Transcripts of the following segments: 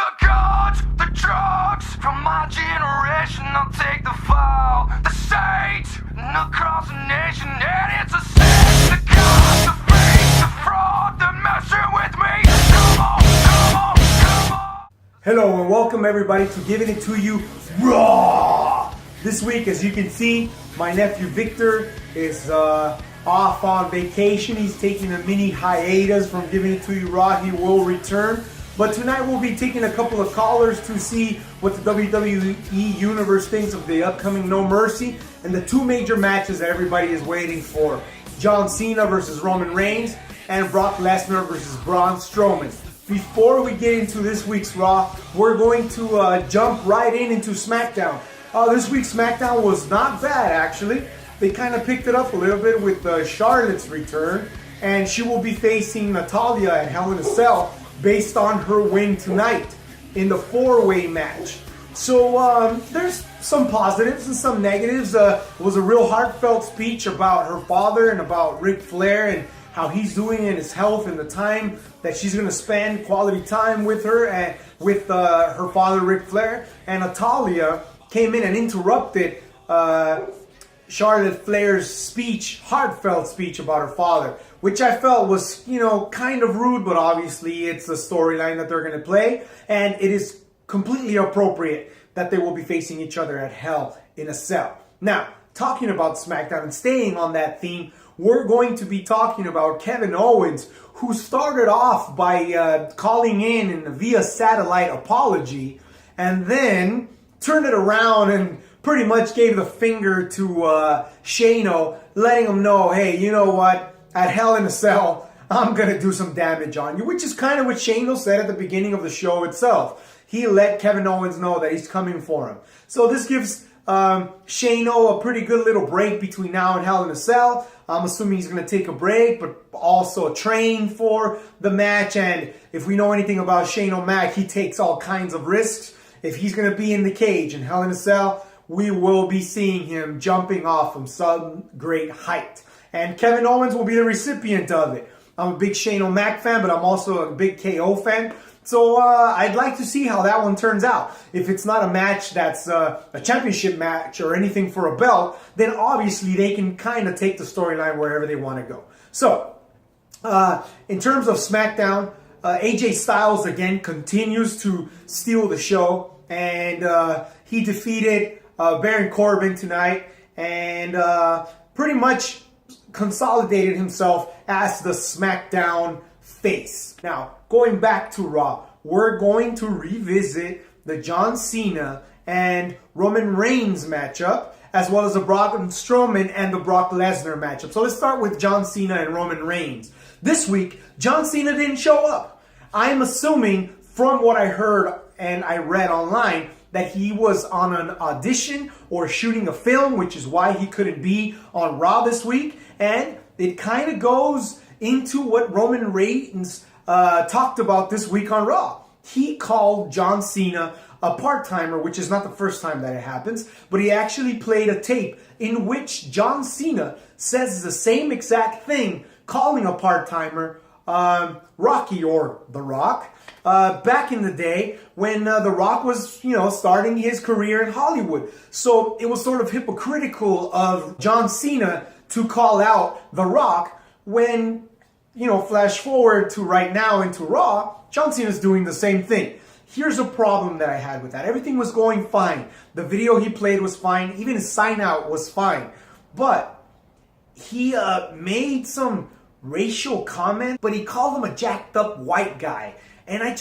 The gods, the drugs, from my generation, I'll take the fall. The saints, across the nation, and it's a sin. The gods, the fake, the fraud, they're messing with me. Come on, come on, come on. Hello and welcome everybody to Giving It To You Raw. This week, as you can see, my nephew Victor is off on vacation. He's taking a mini hiatus from Giving It To You Raw. He will return. But tonight we'll be taking a couple of callers to see what the WWE Universe thinks of the upcoming No Mercy and the two major matches that everybody is waiting for. John Cena versus Roman Reigns and Brock Lesnar versus Braun Strowman. Before we get into this week's Raw, we're going to jump right into Smackdown. This week's Smackdown was not bad, actually. They kind of picked it up a little bit with Charlotte's return, and she will be facing Natalya at Hell in a Cell based on her win tonight in the four-way match. So there's some positives and some negatives. It was a real heartfelt speech about her father and about Ric Flair and how he's doing in his health and the time that she's going to spend quality time with her and with her father Ric Flair. And Natalya came in and interrupted Charlotte Flair's speech, heartfelt speech about her father, which I felt was, kind of rude, but obviously it's the storyline that they're going to play, and it is completely appropriate that they will be facing each other at Hell in a Cell. Now, talking about SmackDown and staying on that theme, we're going to be talking about Kevin Owens, who started off by calling in via satellite apology, and then turned it around and pretty much gave the finger to Shano, letting him know, hey, you know what? At Hell in a Cell, I'm going to do some damage on you, which is kind of what Shano said at the beginning of the show itself. He let Kevin Owens know that he's coming for him. So this gives Shano a pretty good little break between now and Hell in a Cell. I'm assuming he's going to take a break, but also train for the match. And if we know anything about Shane O'Mac, he takes all kinds of risks. If he's going to be in the cage in Hell in a Cell, we will be seeing him jumping off from some great height. And Kevin Owens will be the recipient of it. I'm a big Shane O'Mac fan, but I'm also a big KO fan. So I'd like to see how that one turns out. If it's not a match that's a championship match or anything for a belt, then obviously they can kind of take the storyline wherever they want to go. So, in terms of SmackDown, AJ Styles again continues to steal the show. And he defeated Baron Corbin tonight and pretty much consolidated himself as the SmackDown face. Now, going back to Raw, we're going to revisit the John Cena and Roman Reigns matchup, as well as the Braun Strowman and the Brock Lesnar matchup. So let's start with John Cena and Roman Reigns. This week, John Cena didn't show up. I'm assuming from what I heard and I read online that he was on an audition or shooting a film, which is why he couldn't be on Raw this week. And it kind of goes into what Roman Reigns talked about this week on Raw. He called John Cena a part-timer, which is not the first time that it happens, but he actually played a tape in which John Cena says the same exact thing, calling a part-timer Rocky or The Rock, back in the day when The Rock was, starting his career in Hollywood. So it was sort of hypocritical of John Cena to call out The Rock when, flash forward to right now into Raw, John Cena's doing the same thing. Here's a problem that I had with that. Everything was going fine. The video he played was fine. Even his sign out was fine. But he made some racial comment, but he called him a jacked up white guy. And I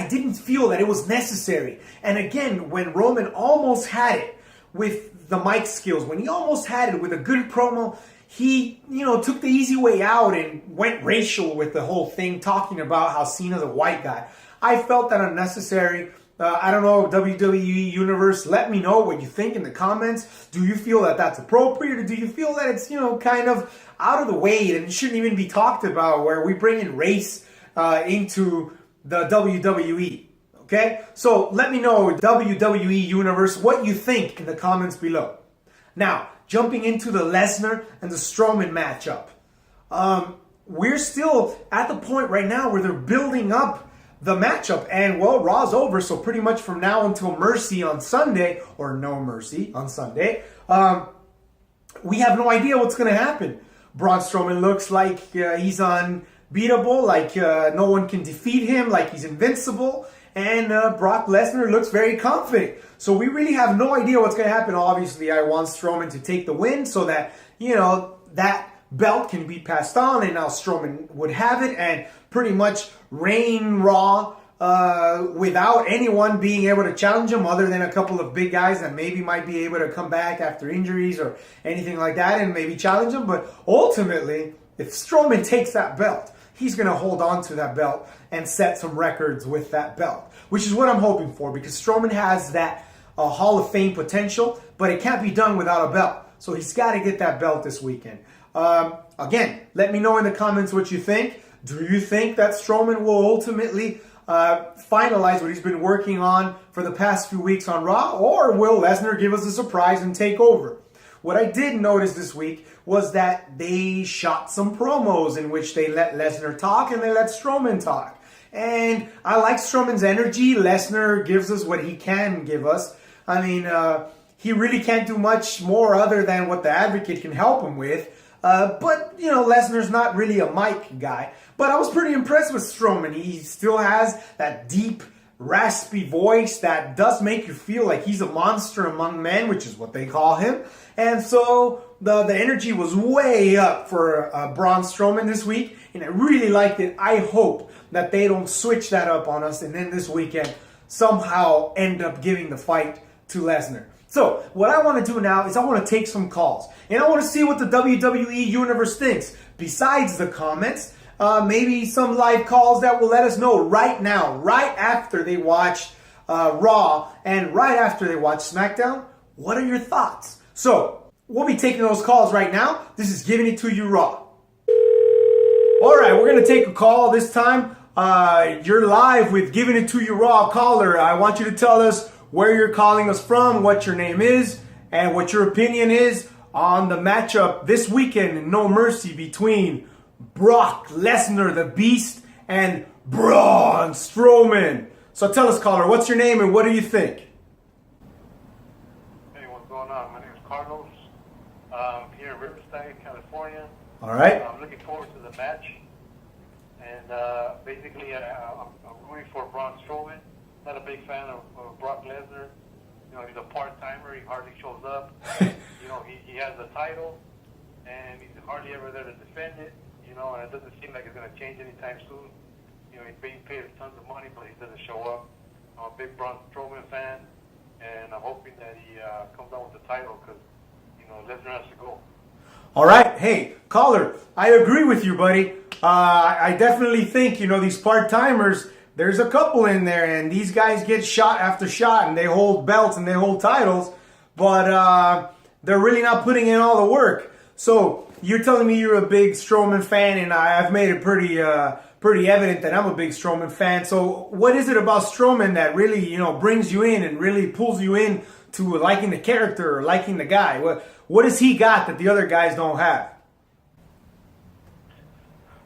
didn't feel that it was necessary. And again, when Roman almost had it with the mic skills, when he almost had it with a good promo, he, took the easy way out and went racial with the whole thing, talking about how Cena's a white guy. I felt that unnecessary. I don't know, WWE Universe, let me know what you think in the comments. Do you feel that that's appropriate, or do you feel that it's, kind of out of the way and it shouldn't even be talked about, where we bring in race into the WWE? Okay? So let me know, WWE Universe, what you think in the comments below. Now, jumping into the Lesnar and the Strowman matchup. We're still at the point right now where they're building up the matchup. And well, Raw's over, so pretty much from now until Mercy on Sunday, or No Mercy on Sunday, we have no idea what's going to happen. Braun Strowman looks like he's unbeatable, like no one can defeat him, like he's invincible. And Brock Lesnar looks very confident. So we really have no idea what's going to happen. Obviously, I want Strowman to take the win so that, that belt can be passed on, and now Strowman would have it and pretty much reign Raw without anyone being able to challenge him other than a couple of big guys that maybe might be able to come back after injuries or anything like that and maybe challenge him. But ultimately, if Strowman takes that belt, he's going to hold on to that belt and set some records with that belt, which is what I'm hoping for, because Strowman has that Hall of Fame potential, but it can't be done without a belt. So he's got to get that belt this weekend. Again, let me know in the comments what you think. Do you think that Strowman will ultimately finalize what he's been working on for the past few weeks on Raw, or will Lesnar give us a surprise and take over? What I did notice this week was that they shot some promos in which they let Lesnar talk and they let Strowman talk. And I like Strowman's energy. Lesnar gives us what he can give us. I mean, he really can't do much more other than what the Advocate can help him with. But, Lesnar's not really a mic guy. But I was pretty impressed with Strowman. He still has that deep, raspy voice that does make you feel like he's a monster among men, which is what they call him. And so the energy was way up for Braun Strowman this week, and I really liked it. I hope that they don't switch that up on us and then this weekend somehow end up giving the fight to Lesnar. So what I want to do now is I want to take some calls, and I want to see what the WWE Universe thinks. Besides the comments, maybe some live calls that will let us know right now, right after they watched Raw and right after they watched Smackdown, what are your thoughts? So we'll be taking those calls right now. This is Giving It To You Raw. All right, we're going to take a call this time. You're live with Giving It To You Raw. Caller, I want you to tell us where you're calling us from, what your name is, and what your opinion is on the matchup this weekend in No Mercy between Brock Lesnar, the Beast, and Braun Strowman. So tell us, caller, what's your name and what do you think? Hey, what's going on? My name is Carlos. I'm here in Riverside, California. All right. I'm looking forward to the match. And basically, I'm rooting for Braun Strowman. Not a big fan of Brock Lesnar. He's a part-timer. He hardly shows up. He has the title, and he's hardly ever there to defend it. And it doesn't seem like it's going to change anytime soon. He's being paid tons of money, but he doesn't show up. I'm a big Braun Strowman fan, and I'm hoping that he comes out with the title because, Lesnar has to go. All right. Hey, caller, I agree with you, buddy. I definitely think, these part-timers, there's a couple in there, and these guys get shot after shot, and they hold belts and they hold titles, but they're really not putting in all the work. So you're telling me you're a big Strowman fan, and I've made it pretty evident that I'm a big Strowman fan. So what is it about Strowman that really, brings you in and really pulls you in to liking the character or liking the guy? What does he got that the other guys don't have?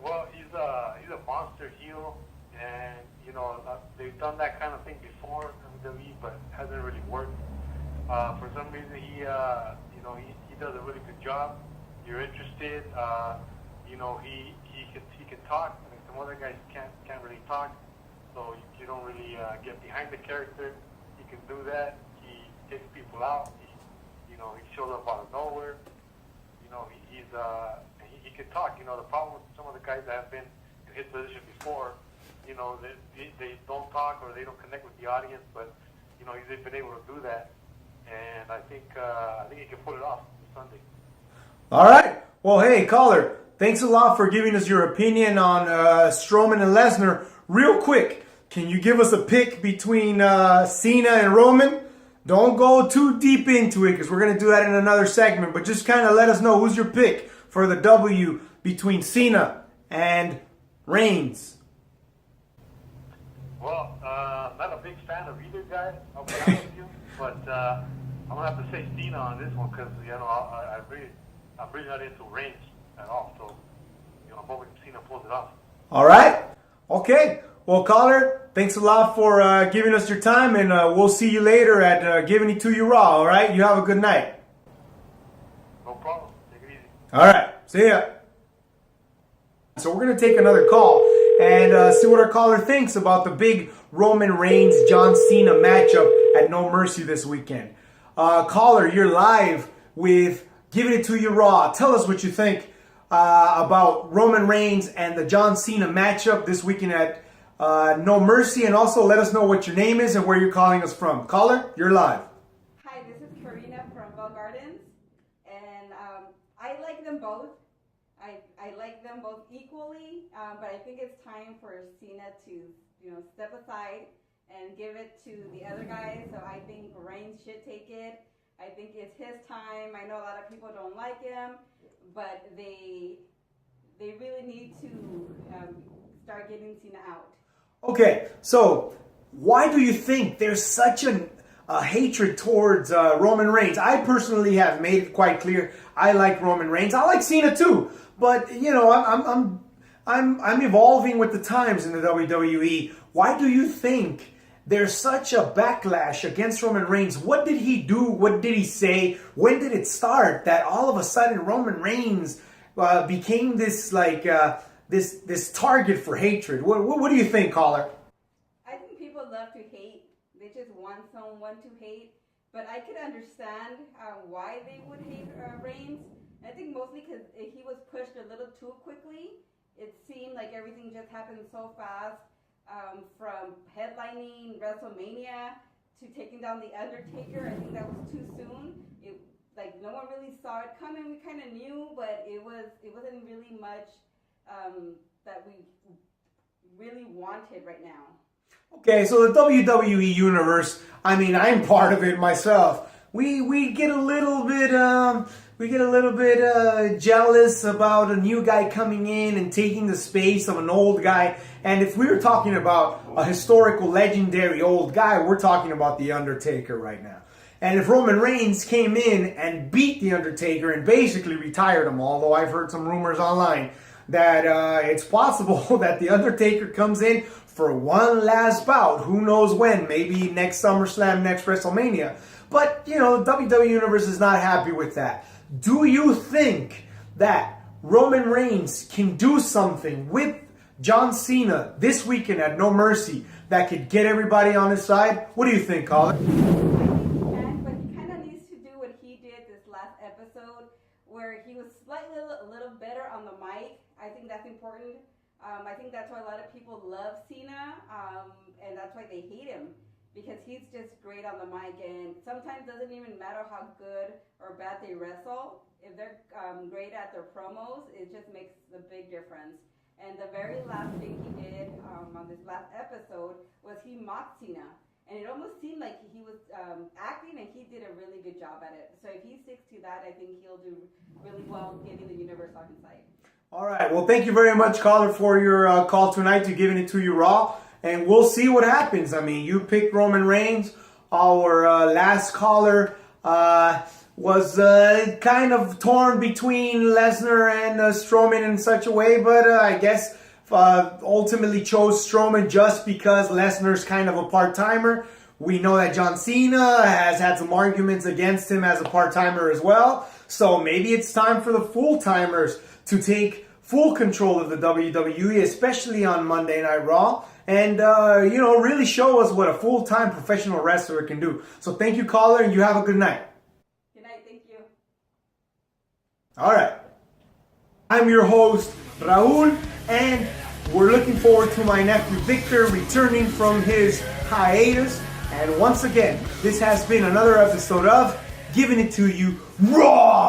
Well, he's a monster heel, and they've done that kind of thing before in WWE, but it hasn't really worked. For some reason, he does a really good job. You're interested. He can talk. I mean, some other guys can't really talk, so you don't really get behind the character. He can do that. He takes people out. He shows up out of nowhere. He can talk. The problem with some of the guys that have been in his position before, they don't talk or they don't connect with the audience, but he's been able to do that, and I think he can pull it off this Sunday. All right. Well, hey, caller, thanks a lot for giving us your opinion on Strowman and Lesnar. Real quick, can you give us a pick between Cena and Roman? Don't go too deep into it because we're going to do that in another segment, but just kind of let us know who's your pick for the W between Cena and Reigns. Well, not a big fan of either guy, I'll be honest with you, but I'm going to have to say Cena on this one because, I'm really not into Reigns at all, so I'm hoping Cena pulls it off. All right. Okay. Well, caller, thanks a lot for giving us your time, and we'll see you later at Giving It To You Raw, all right? You have a good night. No problem. Take it easy. All right, see ya. So we're going to take another call and see what our caller thinks about the big Roman Reigns John Cena matchup at No Mercy this weekend. Caller, you're live with Giving It To You Raw. Tell us what you think about Roman Reigns and the John Cena matchup this weekend at No Mercy, and also let us know what your name is and where you're calling us from. Caller, you're live. Hi, this is Karina from Bell Gardens, and I like them both. I like them both equally, but I think it's time for Cena to step aside and give it to the other guys. So I think Reigns should take it. I think it's his time. I know a lot of people don't like him, but they really need to start getting Cena out. Okay, so why do you think there's such a hatred towards Roman Reigns? I personally have made it quite clear I like Roman Reigns. I like Cena too, but I'm evolving with the times in the WWE. Why do you think there's such a backlash against Roman Reigns? What did he do? What did he say? When did it start that all of a sudden Roman Reigns became this this target for hatred? What do you think, caller? I think people love to hate. They just want someone to hate. But I could understand why they would hate Reigns. I think mostly because he was pushed a little too quickly. It seemed like everything just happened so fast. From headlining WrestleMania to taking down The Undertaker, I think that was too soon. No one really saw it coming. We kind of knew, but it wasn't really much that we really wanted right now. Okay, so the WWE Universe, I mean, I'm part of it myself. We get a little bit jealous about a new guy coming in and taking the space of an old guy. And if we were talking about a historical, legendary old guy, we're talking about The Undertaker right now. And if Roman Reigns came in and beat The Undertaker and basically retired him, although I've heard some rumors online that it's possible that The Undertaker comes in for one last bout. Who knows when? Maybe next SummerSlam, next WrestleMania. But, WWE Universe is not happy with that. Do you think that Roman Reigns can do something with John Cena this weekend at No Mercy that could get everybody on his side? What do you think, caller? I think he can, but he kind of needs to do what he did this last episode, where he was slightly a little better on the mic. I think that's important. I think that's why a lot of people love Cena, and that's why they hate him, because he's just great on the mic, and sometimes it doesn't even matter how good or bad they wrestle. If they're great at their promos, it just makes a big difference. And the very last thing he did on this last episode was he mocked Cena. And it almost seemed like he was acting, and he did a really good job at it. So if he sticks to that, I think he'll do really well getting the Universe on his side. All right. Well, thank you very much, caller, for your call tonight to Giving It To You Raw. And we'll see what happens. I mean, you picked Roman Reigns. Our last caller was kind of torn between Lesnar and Strowman in such a way, but I guess ultimately chose Strowman just because Lesnar's kind of a part-timer. We know that John Cena has had some arguments against him as a part-timer as well. So maybe it's time for the full-timers to take full control of the WWE, especially on Monday Night Raw, and really show us what a full-time professional wrestler can do. So thank you, caller, and you have a good night. Good night. Thank you. All right. I'm your host, Raul, and we're looking forward to my nephew Victor returning from his hiatus. And once again, this has been another episode of Giving It To You Raw.